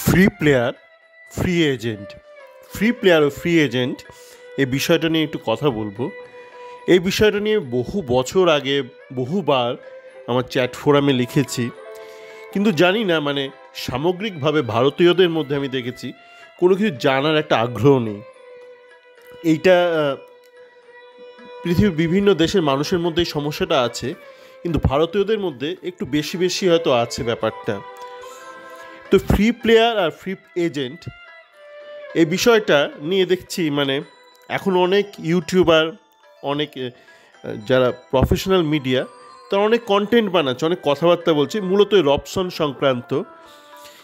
Free player, free agent. Free player ও free agent এই বিষয়টা নিয়ে একটু কথা বলবো। এই বিষয়টা নিয়ে বহু বছর আগে বহুবার আমার চ্যাট ফোরামে লিখেছি, কিন্তু জানি না সামগ্রিকভাবে ভারতীয়দের মধ্যে আমি দেখেছি কোনো কিছু জানার একটা আগ্রহ নেই। এইটা পৃথিবীর বিভিন্ন দেশের মানুষের মধ্যে এই সমস্যাটা আছে, কিন্তু ভারতীয়দের মধ্যে একটু বেশি বেশি হয়তো আছে ব্যাপারটা। তো ফ্রি প্লেয়ার আর ফ্রি এজেন্ট এই বিষয়টা নিয়ে দেখছি এখন অনেক ইউটিউবার, অনেক যারা প্রফেশনাল মিডিয়া, তারা অনেক কন্টেন্ট বানাচ্ছে, অনেক কথাবার্তা বলছে মূলত রবসন সংক্রান্ত।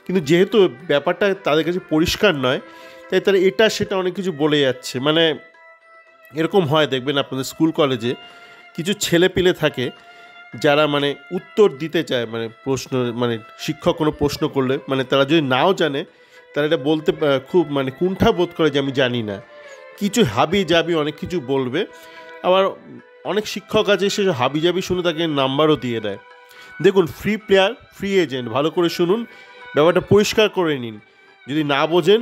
কিন্তু যেহেতু ব্যাপারটা তাদের কাছে পরিষ্কার নয়, তাই তারা এটা সেটা অনেক কিছু বলে যাচ্ছে। এরকম হয়, দেখবেন আপনাদের স্কুল কলেজে কিছু ছেলে পেলে থাকে যারা উত্তর দিতে চায়, প্রশ্ন শিক্ষক কোনো প্রশ্ন করলে তারা যদি নাও জানে, তারা এটা বলতে খুব কুণ্ঠা বোধ করে যে আমি জানি না। কিছু হাবি জাবি অনেক কিছু বলবে। আবার অনেক শিক্ষক আছে সে হাবি জাবি শুনে তাকে নাম্বারও দিয়ে দেয়। দেখুন, ফ্রি প্লেয়ার ফ্রি এজেন্ট, ভালো করে শুনুন, ব্যাপারটা পরিষ্কার করে নিন। যদি না বোঝেন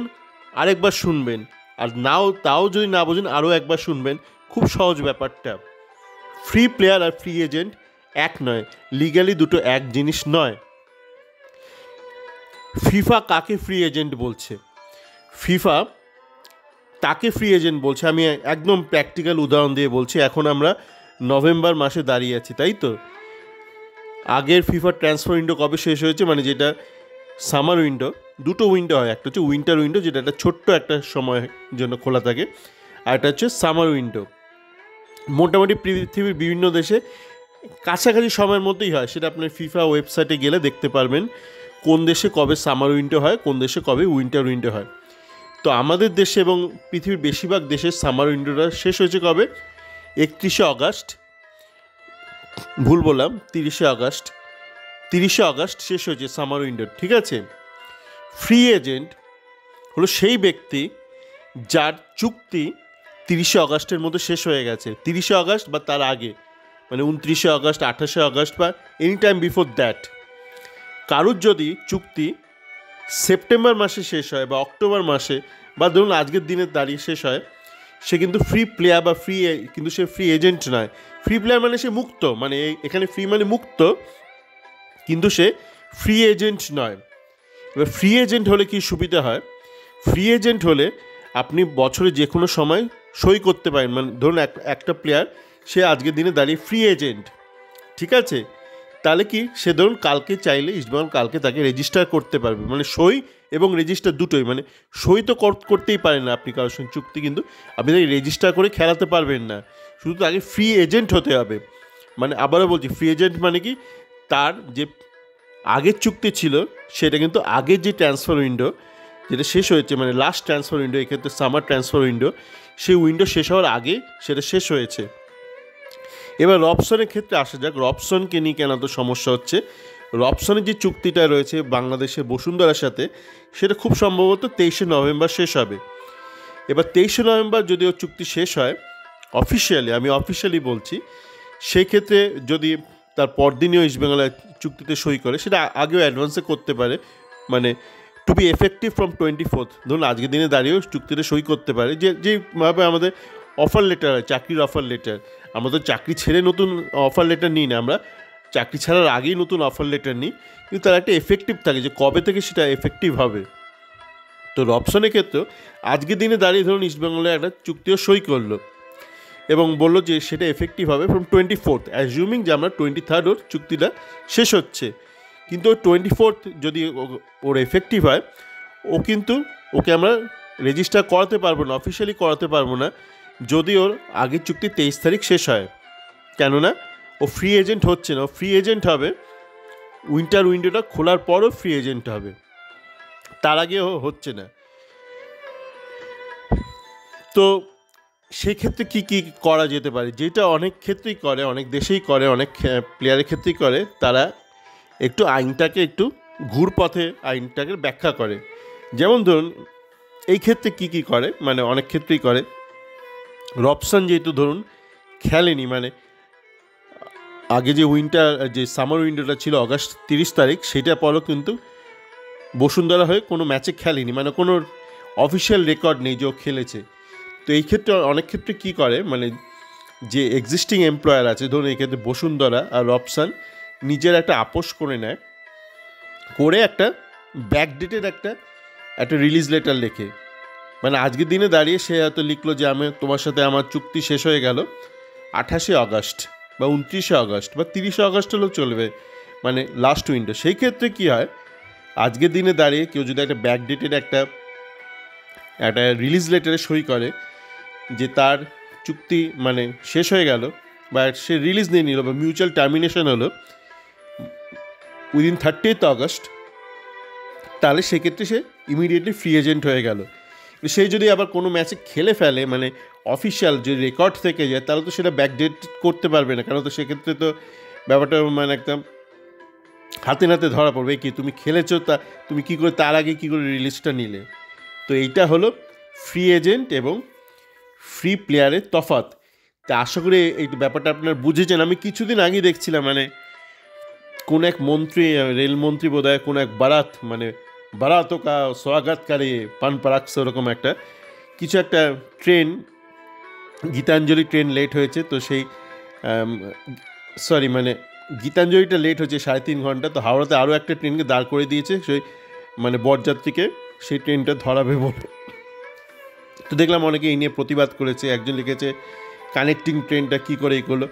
আরেকবার শুনবেন, আর তাও যদি না বোঝেন আরও একবার শুনবেন। খুব সহজ ব্যাপারটা। ফ্রি প্লেয়ার আর ফ্রি এজেন্ট এক নয়, লিগ্যালি দুটো এক জিনিস নয়। ফিফা কাকে ফ্রি এজেন্ট বলছে? ফিফা তাকে ফ্রি এজেন্ট বলছে, আমি একদম প্র্যাকটিক্যাল উদাহরণ দিয়ে বলছি। এখন আমরা নভেম্বর মাসে দাঁড়িয়ে আছি, তাই তো? আগের ফিফা ট্রান্সফার উইন্ডো কবে শেষ হয়েছে? যেটা সামার উইন্ডো, দুটো উইন্ডো হয়, একটা হচ্ছে উইন্টার উইন্ডো, যেটা একটা ছোট্ট একটা সময়ের জন্য খোলা থাকে, আর একটা হচ্ছে সামার উইন্ডো। মোটামুটি পৃথিবীর বিভিন্ন দেশে কাছাকাছি সময়ের মধ্যেই হয়। সেটা আপনার ফিফা ওয়েবসাইটে গেলে দেখতে পারবেন কোন দেশে কবে সামার উইন্ডো হয়, কোন দেশে কবে উইন্টার উইন্ডো হয়। তো আমাদের দেশে এবং পৃথিবীর বেশিরভাগ দেশের সামার উইন্ডোটা শেষ হয়েছে কবে? 31শে অগাস্ট, ভুল বললাম, 30শে অগাস্ট শেষ হয়েছে সামার উইন্ডো, ঠিক আছে? ফ্রি এজেন্ট হলো সেই ব্যক্তি যার চুক্তি 30শে অগাস্টের মধ্যে শেষ হয়ে গেছে, 30শে অগাস্ট বা তার আগে, 29শে অগাস্ট, 28শে অগাস্ট বা এনি টাইম বিফোর দ্যাট। কারুর যদি চুক্তি সেপ্টেম্বর মাসে শেষ হয় বা অক্টোবর মাসে বা ধরুন আজকের দিনে দাঁড়িয়ে শেষ হয়, সে কিন্তু ফ্রি প্লেয়ার বা কিন্তু সে ফ্রি এজেন্ট নয়। ফ্রি প্লেয়ার সে মুক্ত, এখানে ফ্রি মুক্ত, কিন্তু সে ফ্রি এজেন্ট নয়। এবার ফ্রি এজেন্ট হলে কি সুবিধা হয়? ফ্রি এজেন্ট হলে আপনি বছরে যে কোনো সময় সই করতে পারেন। ধরুন একটা প্লেয়ার, সে আজকের দিনে দাঁড়িয়ে ফ্রি এজেন্ট, ঠিক আছে? তাহলে কি, সে ধরুন কালকে চাইলে ইস্টবেঙ্গল কালকে তাকে রেজিস্টার করতে পারবে, সই এবং রেজিস্টার দুটোই। সই তো করতেই পারেন না আপনি কারোর সঙ্গে চুক্তি, কিন্তু আপনি তাকে রেজিস্টার করে খেলাতে পারবেন না। শুধু তাকে ফ্রি এজেন্ট হতে হবে। আবারও বলছি, ফ্রি এজেন্ট কি, তার যে আগের চুক্তি ছিল সেটা কিন্তু আগের যে ট্রান্সফার উইন্ডো যেটা শেষ হয়েছে, লাস্ট ট্রান্সফার উইন্ডো, এক্ষেত্রে সামার ট্রান্সফার উইন্ডো, সেই উইন্ডো শেষ হওয়ার আগে সেটা শেষ হয়েছে। এবার রবসনের ক্ষেত্রে আসা যাক। রবসনকে নিয়ে কেন তো সমস্যা হচ্ছে? রবসনের যে চুক্তিটা রয়েছে বাংলাদেশের বসুন্ধরার সাথে, সেটা খুব সম্ভবত 23শে নভেম্বর শেষ হবে। এবার 23শে নভেম্বর যদি ওর চুক্তি শেষ হয় অফিসিয়ালি, আমি অফিসিয়ালি বলছি, সেই ক্ষেত্রে যদি তার পরদিনও ইস্টবেঙ্গলের চুক্তিতে সই করে, সেটা আগেও অ্যাডভান্সে করতে পারে, two be effective from 24th। ধরুন আজকের দিনে দাঁড়িয়েও চুক্তিতে সই করতে পারে, যেভাবে আমাদের অফার লেটার হয়, চাকরির অফার লেটার। আমরা তো চাকরি ছেড়ে নতুন অফার লেটার নিই না, আমরা চাকরি ছাড়ার আগেই নতুন অফার লেটার নিই, কিন্তু তার একটা এফেক্টিভ থাকে যে কবে থেকে সেটা এফেক্টিভ হবে। তো রবসনের ক্ষেত্রেও আজকের দিনে দাঁড়িয়ে ধরুন ইস্টবেঙ্গলের একটা চুক্তিও সই করলো এবং বললো যে সেটা এফেক্টিভ হবে ফ্রম 24th, অ্যাজিউমিং যে আমরা 23rd ওর চুক্তিটা শেষ হচ্ছে। কিন্তু ওর 24th যদি ওর এফেক্টিভ হয়, ওকে আমরা রেজিস্টার করাতে পারবো না, অফিসিয়ালি করাতে পারবো না, যদি ওর আগের চুক্তি 23 তারিখ শেষ হয়। কেননা ও ফ্রি এজেন্ট হচ্ছে না, ও ফ্রি এজেন্ট হবে উইন্টার উইন্ডোটা খোলার পরও ফ্রি এজেন্ট হবে, তার আগে হচ্ছে না। তো সেক্ষেত্রে কী করা যেতে পারে, যেটা অনেক ক্ষেত্রেই করে, অনেক দেশেই করে, অনেক প্লেয়ারের ক্ষেত্রেই করে, তারা একটু আইনটাকে একটু ঘুরপথে আইনটাকে ব্যাখ্যা করে। যেমন ধরুন এই ক্ষেত্রে কী করে, অনেক ক্ষেত্রেই করে, রবসন যেহেতু ধরুন খেলেনি, আগে যে সামার উইন্ডোটা ছিল অগাস্ট 30 তারিখ, সেটা পরও কিন্তু বসুন্ধরা হয়ে কোনো ম্যাচে খেলেনি, মানে কোনো অফিসিয়াল রেকর্ড নেই যে ও খেলেছে। তো এই ক্ষেত্রে অনেক ক্ষেত্রে কী করে, মানে যে এক্সিস্টিং এমপ্লয়ার আছে, ধরুন এই ক্ষেত্রে বসুন্ধরা আর রবসান নিজের একটা আপোষ করে নেয়, করে একটা ব্যাকডেটেড একটা রিলিজ লেটার লেখে। মানে আজকের দিনে দাঁড়িয়ে সে হয়তো লিখলো যে আমি তোমার সাথে আমার চুক্তি শেষ হয়ে গেল 28শে আগস্ট বা 29শে আগস্ট বা 30শে আগস্ট হলেও চলবে, মানে লাস্ট উইন্ডো। সেই ক্ষেত্রে কী হয়, আজকের দিনে দাঁড়িয়ে কেউ যদি একটা ব্যাকডেটেড একটা রিলিজ লেটারে সই করে যে তার চুক্তি মানে শেষ হয়ে গেল বা সে রিলিজ নিয়ে নিল বা মিউচুয়াল টার্মিনেশন হলো উইদিন 30th আগস্ট, তাহলে সেক্ষেত্রে সে ইমিডিয়েটলি ফ্রি এজেন্ট হয়ে গেল। সে যদি আবার কোনো ম্যাচে খেলে ফেলে, মানে অফিসিয়াল যে রেকর্ড থেকে যায়, তাহলে তো সেটা ব্যাকডেট করতে পারবে না, কারণ তো সেক্ষেত্রে তো ব্যাপারটা মানে একদম হাতে নাতে ধরা পড়বে কি তুমি খেলেছো, তা তুমি কী করে তার আগে কী করে রিলিজটা নিলে। তো এইটা হলো ফ্রি এজেন্ট এবং ফ্রি প্লেয়ারের তফাৎ। তা আশা করি এই ব্যাপারটা আপনার বুঝেছেন। আমি কিছুদিন আগে দেখছিলাম, মানে কোন এক মন্ত্রী, রেলমন্ত্রী বোধ হয়, কোন এক বারাত, মানে বারাতও কা স্বাগতকারী পান পারাক্স, ওরকম একটা কিছু একটা ট্রেন, গীতাঞ্জলি ট্রেন লেট হয়েছে। তো সেই মানে গীতাঞ্জলিটা লেট হয়েছে 3.5 ঘন্টা। তো হাওড়াতে আরও একটা ট্রেনকে দাঁড় করে দিয়েছে সেই মানে বরযাত্রীকে সেই ট্রেনটা ধরাবে বলে। তো দেখলাম অনেকে এই নিয়ে প্রতিবাদ করেছে। একজন লিখেছে কানেক্টিং ট্রেনটা কী করে এই করলো।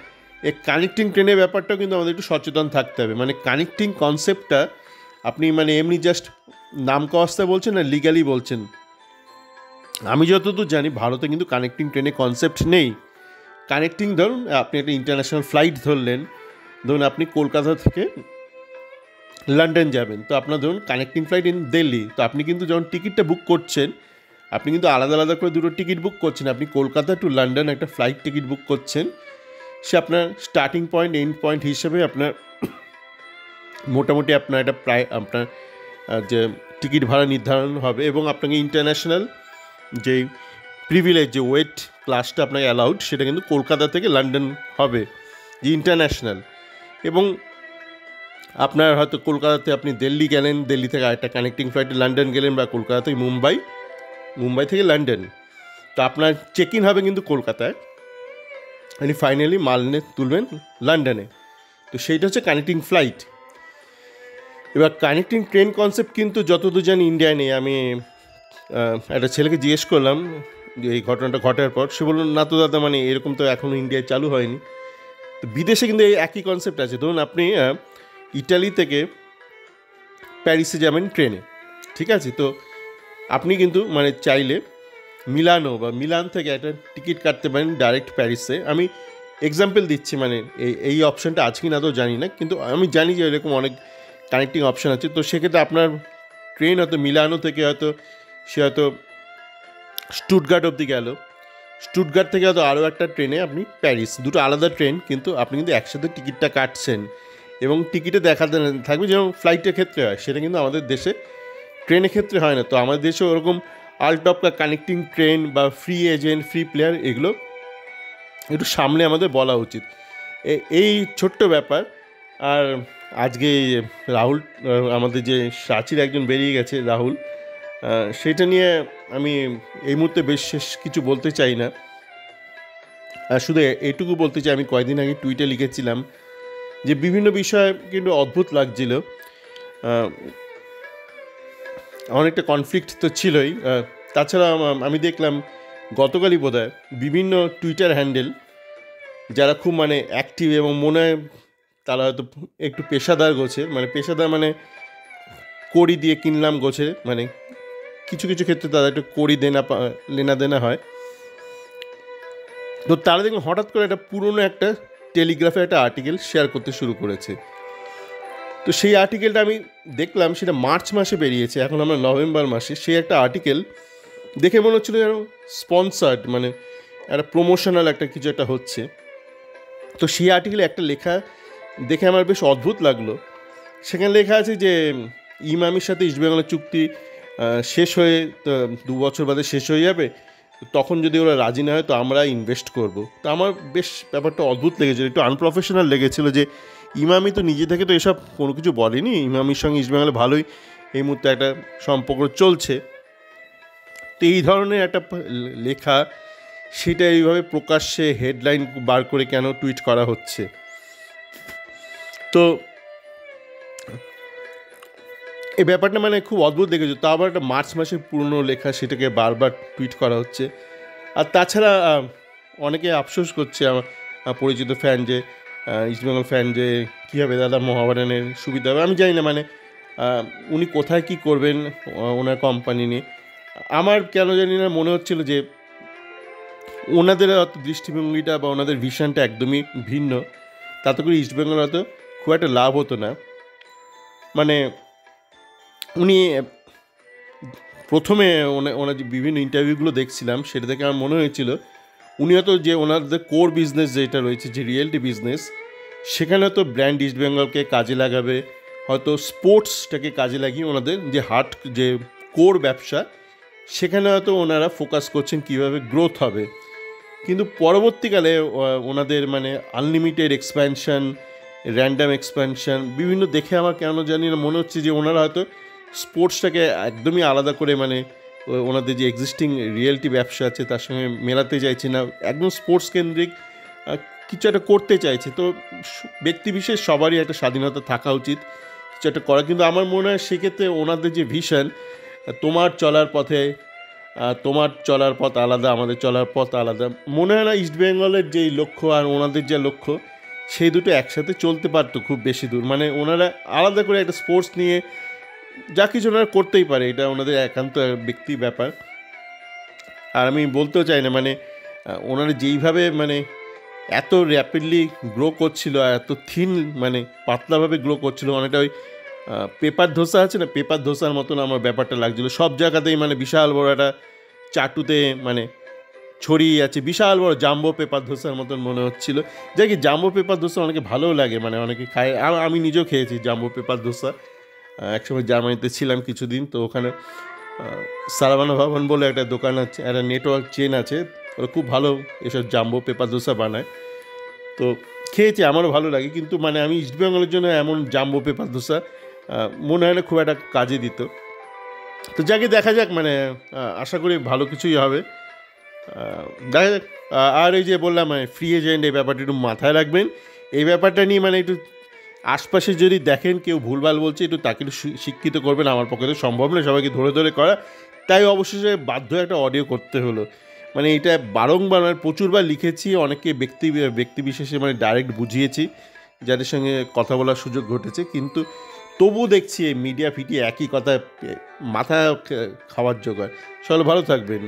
এই কানেক্টিং ট্রেনের ব্যাপারটাও কিন্তু আমাদের একটু সচেতন থাকতে হবে। মানে কানেক্টিং কনসেপ্টটা আপনি মানে এমনি জাস্ট নাম কাওয়াস্তা বলছেন না, লিগালি বলছেন। আমি যতদূর জানি ভারতে কিন্তু কানেক্টিং ট্রেনের কনসেপ্ট নেই। কানেক্টিং ধরুন আপনি একটা ইন্টারন্যাশনাল ফ্লাইট ধরলেন, ধরুন আপনি কলকাতা থেকে লন্ডন যাবেন, তো আপনার ধরুন কানেক্টিং ফ্লাইট ইন দিল্লি। তো আপনি কিন্তু যখন টিকিটটা বুক করছেন, আপনি কিন্তু আলাদা আলাদা করে দুটো টিকিট বুক করছেন। আপনি কলকাতা টু লন্ডন একটা ফ্লাইট টিকিট বুক করছেন, সে আপনার স্টার্টিং পয়েন্ট এন্ড পয়েন্ট হিসেবে আপনার মোটামুটি আপনার একটা প্রায় আপনার যে টিকিট ভাড়া নির্ধারণ হবে, এবং আপনাকে ইন্টারন্যাশনাল যেই প্রিভিলেজ যে ওয়েট ক্লাসটা আপনাকে অ্যালাউড, সেটা কিন্তু কলকাতা থেকে লন্ডন হবে যে ইন্টারন্যাশনাল। এবং আপনার হয়তো কলকাতাতে আপনি দিল্লি গেলেন, দিল্লি থেকে আরেকটা কানেক্টিং ফ্লাইটে লন্ডন গেলেন, বা কলকাতা থেকে মুম্বাই, মুম্বাই থেকে লন্ডন। তো আপনার চেক ইন হবে কিন্তু কলকাতায়, আপনি ফাইনালি মাল নিয়ে তুলবেন লন্ডনে। তো সেইটা হচ্ছে কানেক্টিং ফ্লাইট। এবার কানেক্টিং ট্রেন কনসেপ্ট কিন্তু যতদূর জানি ইন্ডিয়ায় নেই। আমি একটা ছেলেকে জিজ্ঞেস করলাম যে এই ঘটনাটা ঘটার পর, সে বলল না তো দাদা, মানে এরকম তো এখনও ইন্ডিয়ায় চালু হয়নি। তো বিদেশে কিন্তু এই একই কনসেপ্ট আছে। ধরুন আপনি ইটালি থেকে প্যারিসে যাবেন ট্রেনে, ঠিক আছে? তো আপনি কিন্তু মানে চাইলে মিলানো বা মিলান থেকে একটা টিকিট কাটতে পারেন ডাইরেক্ট প্যারিসে। আমি এক্সাম্পল দিচ্ছি, মানে এই অপশানটা আছে কি না তো জানি না, কিন্তু আমি জানি যে এরকম অনেক কানেক্টিং অপশান আছে। তো সেক্ষেত্রে আপনার ট্রেন হয়তো মিলানো থেকে সে হয়তো স্টুটগার্ট অবধি গেল, স্টুটগার্ট থেকে হয়তো আরও একটা ট্রেনে আপনি প্যারিস, দুটো আলাদা ট্রেন, কিন্তু আপনি কিন্তু একসাথে টিকিটটা কাটছেন এবং টিকিটে দেখাতে থাকবে যেমন ফ্লাইটের ক্ষেত্রে হয়, সেটা কিন্তু আমাদের দেশে ট্রেনের ক্ষেত্রে হয় না। তো আমাদের দেশে ওরকম আলটপকা কানেক্টিং ট্রেন বা ফ্রি এজেন্ট, ফ্রি প্লেয়ার, এগুলো একটু সামনে আমাদের বলা উচিত। এই ছোট্ট ব্যাপার। আর আজকে রাহুল, আমাদের যে সাচির একজন বেরিয়ে গেছে রাহুল, সেটা নিয়ে আমি এই মুহূর্তে বেশ কিছু বলতে চাই না। শুধু এটুকু বলতে চাই, আমি কয়েকদিন আগে টুইটে লিখেছিলাম যে বিভিন্ন বিষয় কিন্তু অদ্ভুত লাগছিল। অনেকটা কনফ্লিক্ট তো ছিলই। তাছাড়া আমি দেখলাম গতকালই বোধহয় বিভিন্ন টুইটার হ্যান্ডেল যারা খুব মানে অ্যাক্টিভ এবং মনে হয় তারা হয়তো একটু পেশাদার গোছের, মানে পেশাদার মানে কড়ি দিয়ে কিনলাম গোছের, মানে কিছু কিছু ক্ষেত্রে তারা একটু কড়ি লেনা দেনা হয়। তো তারা দেখলাম হঠাৎ করে একটা পুরনো একটা টেলিগ্রাফে একটা আর্টিকেল শেয়ার করতে শুরু করেছে। তো সেই আর্টিকেলটা আমি দেখলাম, সেটা মার্চ মাসে বেরিয়েছে, এখন আমরা নভেম্বর মাসে। সেই একটা আর্টিকেল দেখে মনে হচ্ছিলো যেন স্পন্সার্ড, মানে একটা প্রমোশনাল একটা কিছু একটা হচ্ছে। তো সেই আর্টিকেলে একটা লেখা দেখে আমার বেশ অদ্ভুত লাগলো। সেখানে লেখা আছে যে ইমামির সাথে ইস্টবেঙ্গলের চুক্তি শেষ হয়ে 2 বছর বাদে শেষ হয়ে যাবে, তখন যদি ওরা রাজি না হয় তো আমরা ইনভেস্ট করব। তো আমার বেশ ব্যাপারটা অদ্ভুত লেগেছিলো, একটু আনপ্রফেশনাল লেগেছিলো যে ইমামি তো নিজে থেকে তো এসব কোনো কিছু বলেনি। ইমামির সঙ্গে ইস্টবেঙ্গলে ভালোই এই মুহূর্তে একটা সম্পর্ক চলছে। তো এই ধরনের একটা লেখা, সেটা এইভাবে প্রকাশ্যে হেডলাইন বার করে কেন টুইট করা হচ্ছে? তো এই ব্যাপারটা মানে খুব অদ্ভুত দেখেছো। তা আবার একটা মার্চ মাসের পুরনো লেখা, সেটাকে বারবার টুইট করা হচ্ছে। আর তাছাড়া অনেকে আফসোস করছে, আমার পরিচিত ফ্যান যে ইস্টবেঙ্গল ফ্যান, যে কী হবে দাদা মোহামেডানের সুবিধা হবে। আমি জানি না মানে উনি কোথায় কি করবেন ওনার কোম্পানি নিয়ে। আমার কেন জানি না মনে হচ্ছিল যে ওনাদের অত দৃষ্টিভঙ্গিটা বা ওনাদের ভিশনটা একদমই ভিন্ন, তাতে করে ইস্টবেঙ্গল হয়তো খুব একটা লাভ হতো না। মানে উনি প্রথমে ওনার যে বিভিন্ন ইন্টারভিউগুলো দেখছিলাম, সেটা থেকে আমার মনে হয়েছিল উনি হয়তো যে ওনাদের কোর বিজনেস যেটা রয়েছে, যে রিয়েলটি বিজনেস, সেখানে হয়তো ব্র্যান্ড ইস্টবেঙ্গলকে কাজে লাগাবে, হয়তো স্পোর্টসটাকে কাজে লাগিয়ে ওনাদের যে যে কোর ব্যবসা, সেখানে হয়তো ওনারা ফোকাস করছেন কীভাবে গ্রোথ হবে। কিন্তু পরবর্তীকালে ওনাদের মানে আনলিমিটেড এক্সপ্যানশন, র্যান্ডাম এক্সপ্যানশন বিভিন্ন দেখে আমার কেন জানি না মনে হচ্ছে যে ওনারা হয়তো স্পোর্টসটাকে একদমই আলাদা করে মানে ওনাদের যে এক্সিস্টিং রিয়েলটি ব্যবসা আছে তার সঙ্গে মেলাতে চাইছে না, একদম স্পোর্টস কেন্দ্রিক কিছু একটা করতে চাইছে। তো ব্যক্তিবিশেষ সবারই একটা স্বাধীনতা থাকা উচিত কিছু একটা করা, কিন্তু আমার মনে হয় সেক্ষেত্রে ওনাদের যে ভিশন, তোমার চলার পথে তোমার চলার পথ আলাদা, আমাদের চলার পথ আলাদা, মনে হয় না ইস্টবেঙ্গলের যেই লক্ষ্য আর ওনাদের যে লক্ষ্য, সেই দুটো একসাথে চলতে পারতো খুব বেশি দূর। মানে ওনারা আলাদা করে একটা স্পোর্টস নিয়ে যা কিছু ওনারা করতেই পারে, এটা ওনাদের একান্ত ব্যক্তি ব্যাপার। আর আমি বলতেও চাই না মানে ওনারা যেইভাবে মানে এত র্যাপিডলি গ্রো করছিল, এত থিন মানে পাতলাভাবে গ্রো করছিল, অনেকটা ওই পেপার ধোসা আছে না, পেপার ধোসার মতন আমার ব্যাপারটা লাগছিলো। সব জায়গাতেই মানে বিশাল বড় একটা চাটুতে মানে ছড়িয়ে আছে, বিশাল বড় জাম্বো পেপার ধোসার মতন মনে হচ্ছিলো। যাই কি জাম্বো পেপার ধোসা অনেকে ভালোও লাগে, মানে অনেকে খায়, আমি নিজেও খেয়েছি জাম্বো পেপার ধোসা। একসময় জার্মানিতে ছিলাম কিছুদিন, তো ওখানে সারাবানা ভবন বলে একটা দোকান আছে, একটা নেটওয়ার্ক চেন আছে, ওরা খুব ভালো এসব জাম্বো পেপার ধোসা বানায়। তো খেয়েছি, আমারও ভালো লাগে, কিন্তু মানে আমি ইস্টবেঙ্গলের জন্য এমন জাম্বো পেপার ধোসা মনে হয় না খুব একটা কাজে দিত। তো যাকে দেখা যাক, মানে আশা করি ভালো কিছুই হবে, দেখা যাক। আর এই যে বললাম ফ্রি এজেন্ট, এই ব্যাপারটা একটু মাথায় রাখবেন। এই ব্যাপারটা নিয়ে মানে একটু আশপাশে যদি দেখেন কেউ ভুলভাল বলছে, একটু তাকে একটু শিক্ষিত করবেন। আমার পক্ষে তো সম্ভব নয় সবাইকে ধরে ধরে করা, তাই অবশেষে বাধ্য একটা অডিও করতে হলো। মানে এটা বারংবার মানে প্রচুরবার লিখেছি, অনেকে ব্যক্তি বিশেষে মানে ডাইরেক্ট বুঝিয়েছি, যাদের সঙ্গে কথা বলার সুযোগ ঘটেছে, কিন্তু তবু দেখছি এই মিডিয়া ফিটি একই কথা মাথা খাওয়ার জোগাড়। সবাই ভালো থাকবেন।